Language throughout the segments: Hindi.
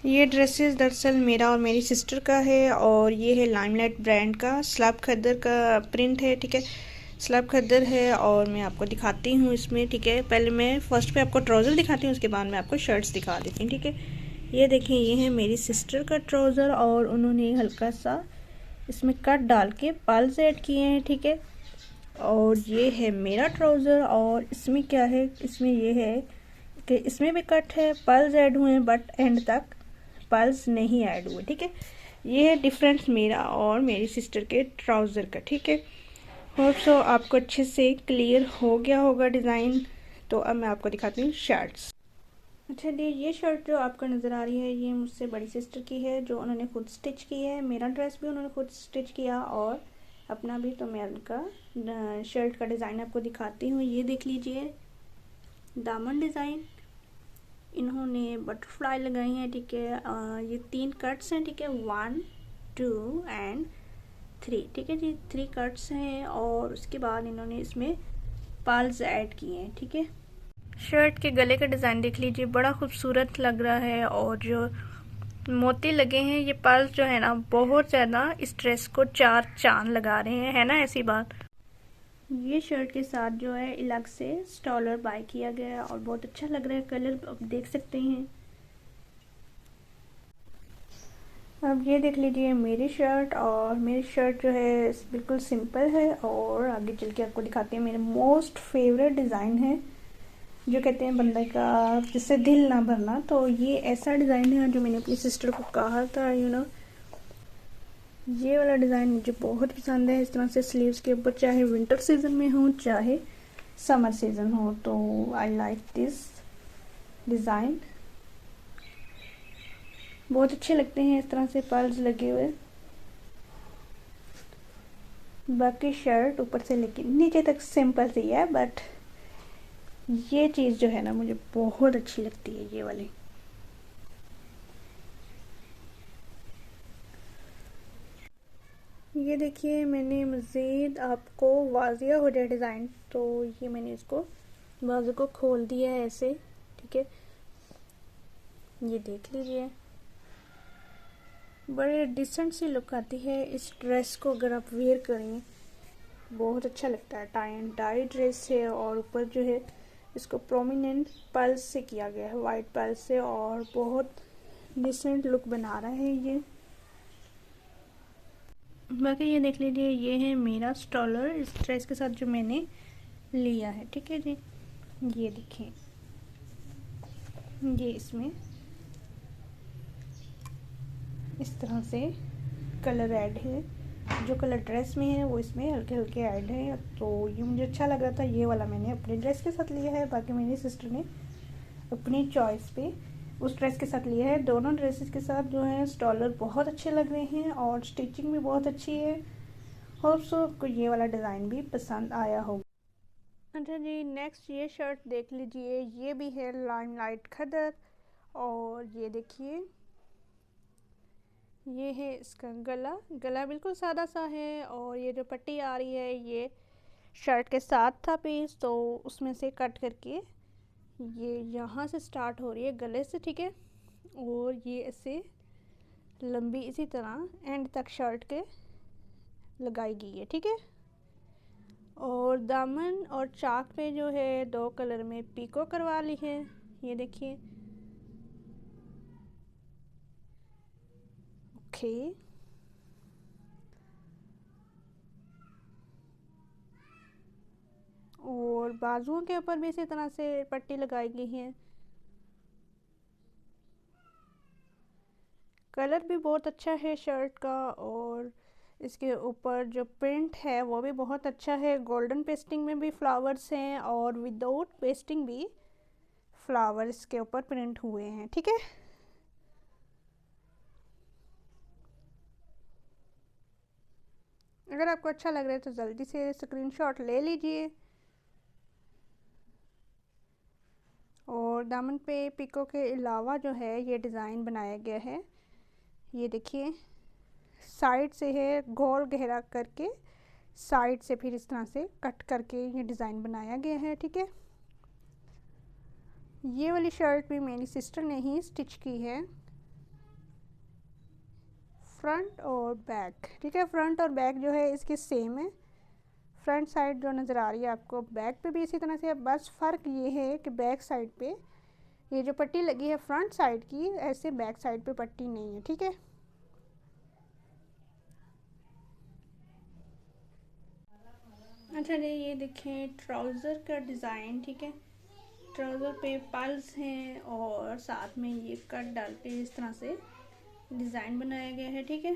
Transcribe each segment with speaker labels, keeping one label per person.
Speaker 1: ये ड्रेसेस दरअसल मेरा और मेरी सिस्टर का है और ये है लाइमलाइट ब्रांड का स्लैब खद्दर का प्रिंट है। ठीक है, स्लैब खद्दर है और मैं आपको दिखाती हूँ इसमें। ठीक है, पहले मैं फर्स्ट पे आपको ट्राउज़र दिखाती हूँ, उसके बाद मैं आपको शर्ट्स दिखा देती हूँ। ठीक है, ये देखें, ये है मेरी सिस्टर का ट्राउज़र और उन्होंने हल्का सा इसमें कट डाल के पल्स ऐड किए हैं। ठीक है, और ये है मेरा ट्राउज़र और इसमें क्या है, इसमें ये है कि इसमें भी कट है, पल्स ऐड हुए हैं बट एंड तक पल्स नहीं ऐड हुए। ठीक है, ये है डिफरेंस मेरा और मेरी सिस्टर के ट्राउज़र का। ठीक है, होप सो आपको अच्छे से क्लियर हो गया होगा डिज़ाइन। तो अब मैं आपको दिखाती हूँ शर्ट्स। अच्छा जी, ये शर्ट जो आपको नज़र आ रही है ये मुझसे बड़ी सिस्टर की है, जो उन्होंने खुद स्टिच की है। मेरा ड्रेस भी उन्होंने खुद स्टिच किया और अपना भी। तो मैं उनका शर्ट का डिज़ाइन आपको दिखाती हूँ। ये देख लीजिए, दामन डिज़ाइन इन्होंने बटरफ्लाई लगाई हैं। ठीक है, ये 3 कट्स हैं। ठीक है, 1 2 एंड 3। ठीक है जी, 3 कट्स हैं और उसके बाद इन्होंने इसमें पाल्स ऐड किए हैं। ठीक है, शर्ट के गले का डिज़ाइन देख लीजिए, बड़ा खूबसूरत लग रहा है और जो मोती लगे हैं, ये पाल्स जो है ना बहुत ज़्यादा इस ड्रेस को 4 चांद लगा रहे हैं, है ना ऐसी बात। ये शर्ट के साथ जो है अलग से स्टॉलर बाय किया गया है और बहुत अच्छा लग रहा है, कलर आप देख सकते हैं। अब ये देख लीजिए मेरी शर्ट, और मेरी शर्ट जो है बिल्कुल सिंपल है और आगे चल के आपको दिखाते हैं। मेरे मोस्ट फेवरेट डिज़ाइन है, जो कहते हैं बंदे का जिससे दिल ना भरना। तो ये ऐसा डिज़ाइन है जो मैंने अपनी सिस्टर को कहा था, ये वाला डिज़ाइन मुझे बहुत पसंद है। इस तरह से स्लीव्स के ऊपर, चाहे विंटर सीजन में हो चाहे समर सीजन हो, तो आई लाइक दिस डिज़ाइन। बहुत अच्छे लगते हैं इस तरह से पर्ल्स लगे हुए। बाकी शर्ट ऊपर से लेके नीचे तक सिंपल सी है, बट ये चीज़ जो है ना मुझे बहुत अच्छी लगती है, ये वाली। ये देखिए, मैंने मज़ीद आपको वाजिया हो जाए डिज़ाइन, तो ये मैंने इसको बाजू को खोल दिया है ऐसे। ठीक है, ये देख लीजिए, बड़े डिसेंट सी लुक आती है इस ड्रेस को अगर आप वेयर करें, बहुत अच्छा लगता है। टाई एंड डाई ड्रेस है और ऊपर जो है इसको प्रोमिनेंट पर्ल्स से किया गया है, वाइट पर्ल्स से, और बहुत डिसेंट लुक बना रहा है ये। बाकी ये देख लीजिए, ये है मेरा स्टॉलर इस ड्रेस के साथ जो मैंने लिया है। ठीक है जी, ये देखिए, ये इसमें इस तरह से कलर ऐड है, जो कलर ड्रेस में है वो इसमें हल्के हल्के ऐड है। तो ये मुझे अच्छा लग रहा था, ये वाला मैंने अपने ड्रेस के साथ लिया है। बाकी मेरी सिस्टर ने अपनी चॉइस पे उस ड्रेस के साथ लिया है। दोनों ड्रेसेस के साथ जो है स्टॉलर बहुत अच्छे लग रहे हैं और स्टिचिंग भी बहुत अच्छी है। होप सो आपको ये वाला डिज़ाइन भी पसंद आया होगा। अच्छा जी, नेक्स्ट ये शर्ट देख लीजिए, ये भी है लाइमलाइट खदर, और ये देखिए, ये है इसका गला। गला बिल्कुल सादा सा है और ये जो पट्टी आ रही है ये शर्ट के साथ था पीस, तो उसमें से कट करके ये यहाँ से स्टार्ट हो रही है गले से। ठीक है, और ये ऐसे लंबी इसी तरह एंड तक शर्ट के लगाई गई है। ठीक है, और दामन और चाक पे जो है 2 कलर में पीको करवा ली है, ये देखिए। ओके, और बाजुओं के ऊपर भी इसी तरह से पट्टी लगाई गई है। कलर भी बहुत अच्छा है शर्ट का, और इसके ऊपर जो प्रिंट है वो भी बहुत अच्छा है। गोल्डन पेस्टिंग में भी फ्लावर्स हैं और विदाउट पेस्टिंग भी फ्लावर्स के ऊपर प्रिंट हुए हैं। ठीक है, अगर आपको अच्छा लग रहा है तो जल्दी से स्क्रीनशॉट ले लीजिए। और दामन पे पिको के अलावा जो है ये डिज़ाइन बनाया गया है, ये देखिए, साइड से है गोल गहरा करके, साइड से फिर इस तरह से कट करके ये डिज़ाइन बनाया गया है। ठीक है, ये वाली शर्ट भी मेरी सिस्टर ने ही स्टिच की है। फ्रंट और बैक, ठीक है। फ्रंट और बैक जो है इसके सेम है। फ्रंट साइड जो नज़र आ रही है आपको, बैक पे भी इसी तरह से है, बस फ़र्क ये है कि बैक साइड पे ये जो पट्टी लगी है फ्रंट साइड की, ऐसे बैक साइड पे पट्टी नहीं है, ठीक है। अच्छा जी, ये देखें ट्राउज़र का डिज़ाइन, ठीक है। ट्राउज़र पे पल्स हैं और साथ में ये कट डाल के इस तरह से डिज़ाइन बनाया गया है, ठीक है।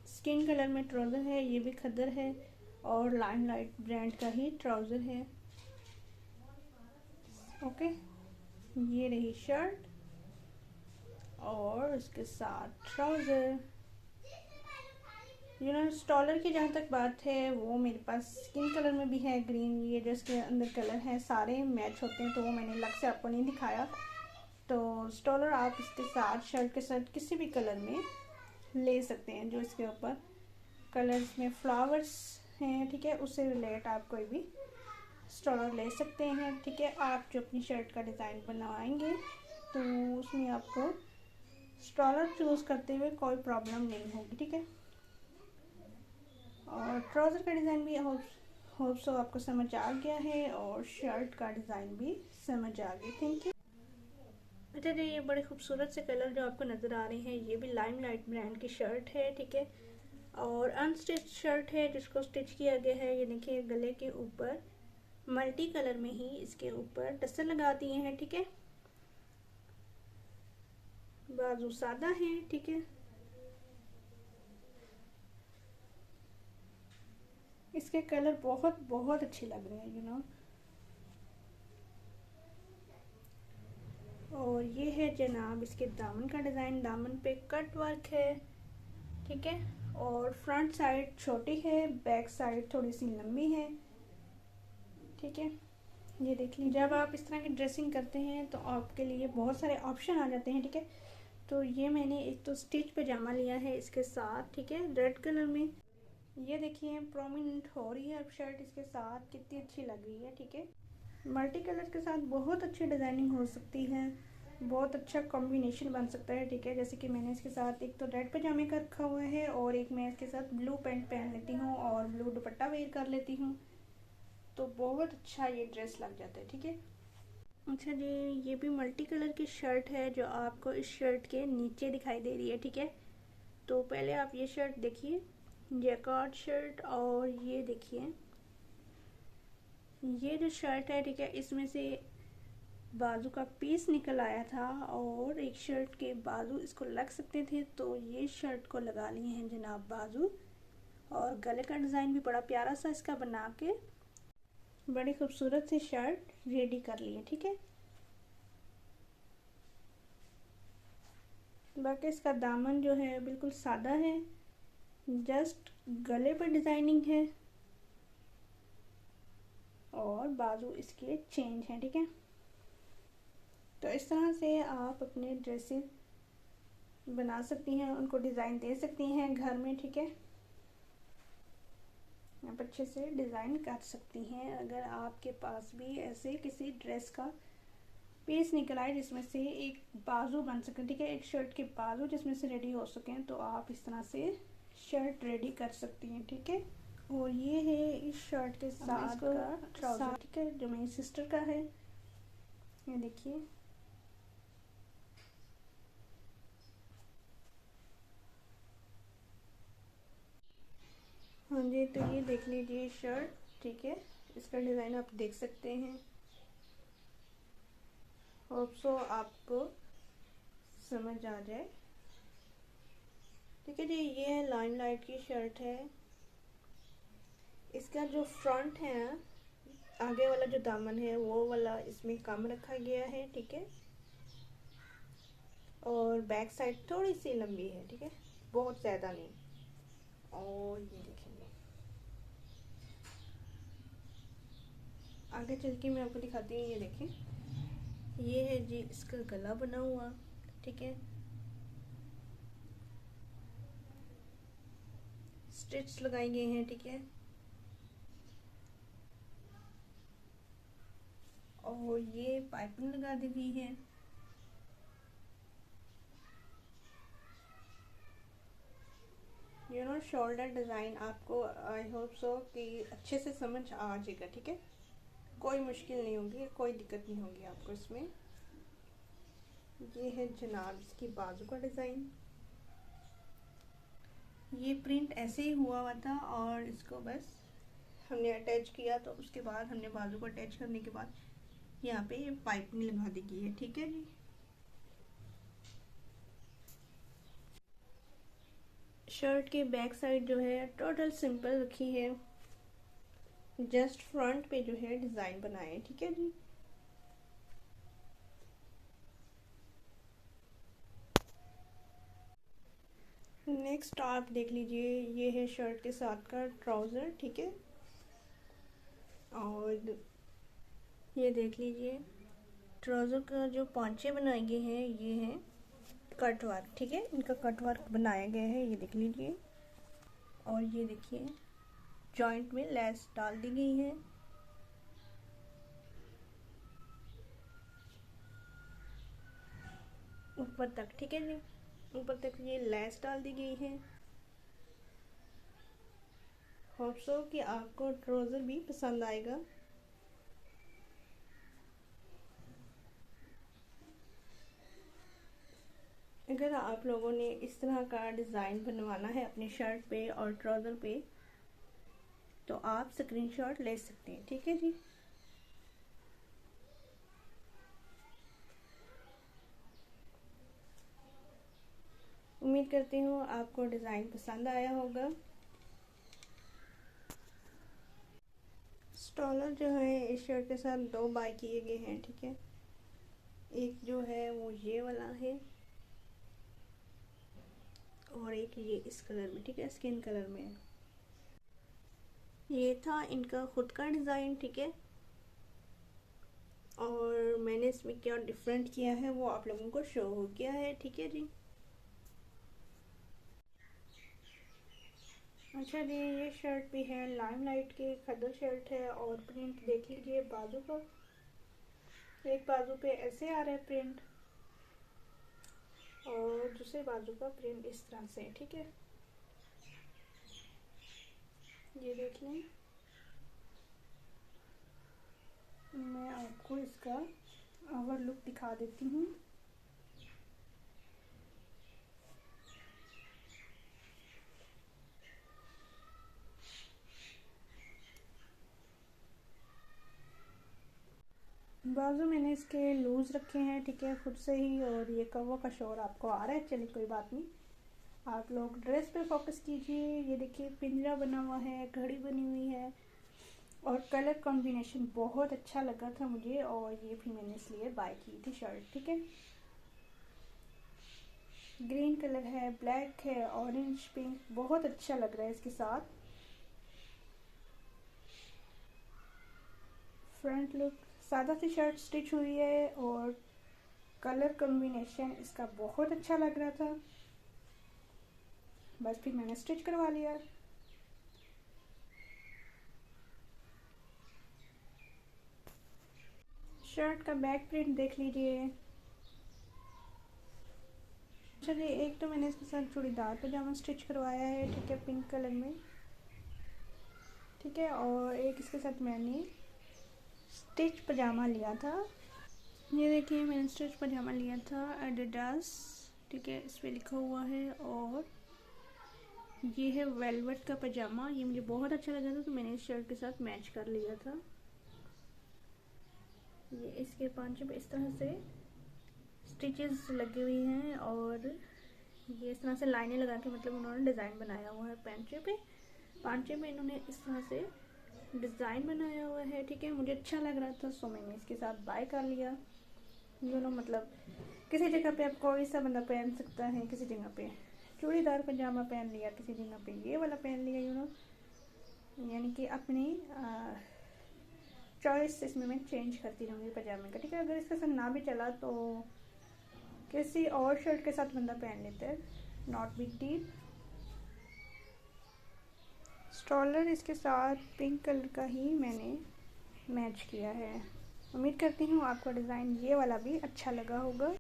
Speaker 1: स्किन कलर में ट्राउज़र है, ये भी खद्दर है और लाइमलाइट ब्रांड का ही ट्राउज़र है। ओके, ये रही शर्ट और उसके साथ ट्राउज़र। स्टॉलर की जहाँ तक बात है, वो मेरे पास स्किन कलर में भी है ग्रीन, ये जो इसके अंदर कलर है सारे मैच होते हैं, तो वो मैंने अलग से आपको नहीं दिखाया। तो स्टॉलर आप इसके साथ शर्ट के साथ किसी भी कलर में ले सकते हैं, जो इसके ऊपर कलर्स में फ्लावर्स हैं, ठीक है, उससे रिलेट आप कोई भी स्टॉलर ले सकते हैं, ठीक है। आप जो अपनी शर्ट का डिज़ाइन बनवाएंगे तो उसमें आपको स्टॉलर चूज़ करते हुए कोई प्रॉब्लम नहीं होगी, ठीक है। और ट्राउज़र का डिज़ाइन भी होप सो आपको समझ आ गया है और शर्ट का डिज़ाइन भी समझ आ गया। Thank you. अच्छा जी, ये बड़े खूबसूरत से कलर जो आपको नज़र आ रहे हैं, ये भी लाइमलाइट ब्रांड की शर्ट है, ठीक है। और अनस्टिच शर्ट है जिसको स्टिच किया गया है। ये देखिए गले के ऊपर मल्टी कलर में ही इसके ऊपर टसल लगा दिए हैं, ठीक है। बाजू सादा है, ठीक है। इसके कलर बहुत बहुत अच्छे लग रहे हैं, और ये है जनाब इसके दामन का डिज़ाइन। दामन पे कट वर्क है, ठीक है। और फ्रंट साइड छोटी है, बैक साइड थोड़ी सी लंबी है, ठीक है। ये देख लीजिए, जब आप इस तरह की ड्रेसिंग करते हैं तो आपके लिए बहुत सारे ऑप्शन आ जाते हैं, ठीक है। तो ये मैंने एक तो स्टिच पजामा लिया है इसके साथ, ठीक है, रेड कलर में। ये देखिए प्रोमिनेंट हो रही है अब शर्ट इसके साथ, कितनी अच्छी लग रही है, ठीक है। मल्टी कलर के साथ बहुत अच्छी डिज़ाइनिंग हो सकती है, बहुत अच्छा कॉम्बिनेशन बन सकता है, ठीक है। जैसे कि मैंने इसके साथ एक तो रेड पजामे का रखा हुआ है और एक मैं इसके साथ ब्लू पैंट पहन लेती हूँ और ब्लू दुपट्टा वेयर कर लेती हूँ, तो बहुत अच्छा ये ड्रेस लग जाता है, ठीक है। अच्छा जी, ये भी मल्टी कलर की शर्ट है जो आपको इस शर्ट के नीचे दिखाई दे रही है, ठीक है। तो पहले आप ये शर्ट देखिए, जैकार्ड शर्ट, और ये देखिए ये जो शर्ट है, ठीक है, इसमें से बाजू का पीस निकल आया था और एक शर्ट के बाजू इसको लग सकते थे, तो ये शर्ट को लगा लिए हैं जनाब बाजू। और गले का डिज़ाइन भी बड़ा प्यारा सा इसका बना के बड़ी खूबसूरत सी शर्ट रेडी कर लिए, ठीक है। बाकी इसका दामन जो है बिल्कुल सादा है, जस्ट गले पर डिज़ाइनिंग है और बाजू इसके चेंज हैं, ठीक है। तो इस तरह से आप अपने ड्रेसेस बना सकती हैं, उनको डिज़ाइन दे सकती हैं घर में, ठीक है। आप अच्छे से डिज़ाइन कर सकती हैं। अगर आपके पास भी ऐसे किसी ड्रेस का पीस निकल आए जिसमें से एक बाजू बन सके, ठीक है, एक शर्ट के बाजू जिसमें से रेडी हो सकें, तो आप इस तरह से शर्ट रेडी कर सकती हैं, ठीक है। और ये है इस शर्ट के साथ का ट्राउज़र, ठीक है, जो मेरी सिस्टर का है। ये देखिए, हाँ जी, तो ये देख लीजिए शर्ट, ठीक है, इसका डिज़ाइन आप देख सकते हैं। होप सो आपको समझ आ जाए, ठीक है जी। ये है लाइमलाइट की शर्ट है। इसका जो फ्रंट है, आगे वाला जो दामन है वो वाला इसमें कम रखा गया है, ठीक है। और बैक साइड थोड़ी सी लंबी है, ठीक है, बहुत ज़्यादा नहीं। और ये देखेंगे, आगे चल के मैं आपको दिखाती हूँ। ये देखें, ये है जी इसका गला बना हुआ, ठीक है, स्टिच लगाए गए हैं, ठीक है। और ये पाइपिंग लगा दी गई है। शोल्डर डिज़ाइन आपको आई होप सो कि अच्छे से समझ आ जाएगा, ठीक है। कोई मुश्किल नहीं होगी, कोई दिक्कत नहीं होगी आपको इसमें। ये है जनाब इसकी बाजू का डिज़ाइन। ये प्रिंट ऐसे ही हुआ था और इसको बस हमने अटैच किया, तो उसके बाद हमने बाजू को अटैच करने के बाद यहाँ पे ये पाइपिंग लगा दी गई है, ठीक है जी। शर्ट के बैक साइड जो है टोटल सिंपल रखी है, जस्ट फ्रंट पे जो है डिज़ाइन बनाए हैं, ठीक है जी। नेक्स्ट आप देख लीजिए, ये है शर्ट के साथ का ट्राउज़र, ठीक है। और ये देख लीजिए ट्राउज़र का जो पांचे बनाए गए हैं ये हैं कट वर्क, ठीक है। इनका कट वर्क बनाया गया है, ये देख लीजिए। और ये देखिए जॉइंट में लेस डाल दी गई है। ऊपर तक, ठीक है जी, ऊपर तक ये लेस डाल दी गई है। होप सो कि आपको ट्राउज़र भी पसंद आएगा। अगर आप लोगों ने इस तरह का डिज़ाइन बनवाना है अपनी शर्ट पे और ट्राउज़र पे, तो आप स्क्रीनशॉट ले सकते हैं, ठीक है जी। उम्मीद करती हूँ आपको डिज़ाइन पसंद आया होगा। स्टॉलर जो है इस शर्ट के साथ दो बाय किए गए हैं, ठीक है। एक जो है वो ये वाला है और एक ये इस कलर में, ठीक है, स्किन कलर में। ये था इनका खुद का डिज़ाइन, ठीक है। और मैंने इसमें क्या डिफरेंट किया है वो आप लोगों को शो हो गया है, ठीक है जी। अच्छा जी, ये शर्ट भी है लाइमलाइट की खद्दर शर्ट है और प्रिंट देख लीजिए बाजू का। एक बाजू पे ऐसे आ रहा है प्रिंट और दूसरे बाजू का प्रिंट इस तरह से, ठीक है। ये देख लें, मैं आपको इसका ओवर लुक दिखा देती हूँ। बाजू मैंने इसके लूज़ रखे हैं, ठीक है, खुद से ही। और ये कवर का शोर आपको आ रहा है, चलिए कोई बात नहीं, आप लोग ड्रेस पे फोकस कीजिए। ये देखिए पिंजरा बना हुआ है, घड़ी बनी हुई है और कलर कॉम्बिनेशन बहुत अच्छा लगा था मुझे, और ये भी मैंने इसलिए बाय की थी शर्ट, ठीक है। ग्रीन कलर है, ब्लैक है, ऑरेंज, पिंक, बहुत अच्छा लग रहा है इसके साथ। फ्रंट लुक, सादा सी शर्ट स्टिच हुई है और कलर कॉम्बिनेशन इसका बहुत अच्छा लग रहा था, बस फिर मैंने स्टिच करवा लिया। शर्ट का बैक प्रिंट देख लीजिए। चलिए, एक तो मैंने इसके साथ चूड़ीदार पजामा स्टिच करवाया है, ठीक है, पिंक कलर में, ठीक है। और एक इसके साथ मैंने स्टिच पजामा लिया था। ये देखिए मैंने स्टिच पजामा लिया था एडिडास, ठीक है, इस पर लिखा हुआ है। और ये है वेलवेट का पजामा, ये मुझे बहुत अच्छा लगा था तो मैंने इस शर्ट के साथ मैच कर लिया था। ये इसके पांचों पे इस तरह से स्टिचेस लगी हुई हैं और ये इस तरह से लाइनें लगा के मतलब उन्होंने डिज़ाइन बनाया हुआ है। पांचे पे इन्होंने इस तरह से डिज़ाइन बनाया हुआ है, ठीक है। मुझे अच्छा लग रहा था सो मैंने इसके साथ बाय कर लिया। मतलब किसी जगह पे आप कोई सा बंदा पहन सकता है, किसी जगह पे चूड़ीदार पजामा पहन लिया, किसी जगह पे ये वाला पहन लिया, यानी कि अपनी चॉइस इसमें मैं चेंज करती रहूँगी पजामे का, ठीक है। अगर इसके साथ ना भी चला तो किसी और शर्ट के साथ बंदा पहन लेता है, नॉट बिग डील। स्टॉलर इसके साथ पिंक कलर का ही मैंने मैच किया है। उम्मीद करती हूँ आपको डिज़ाइन ये वाला भी अच्छा लगा होगा।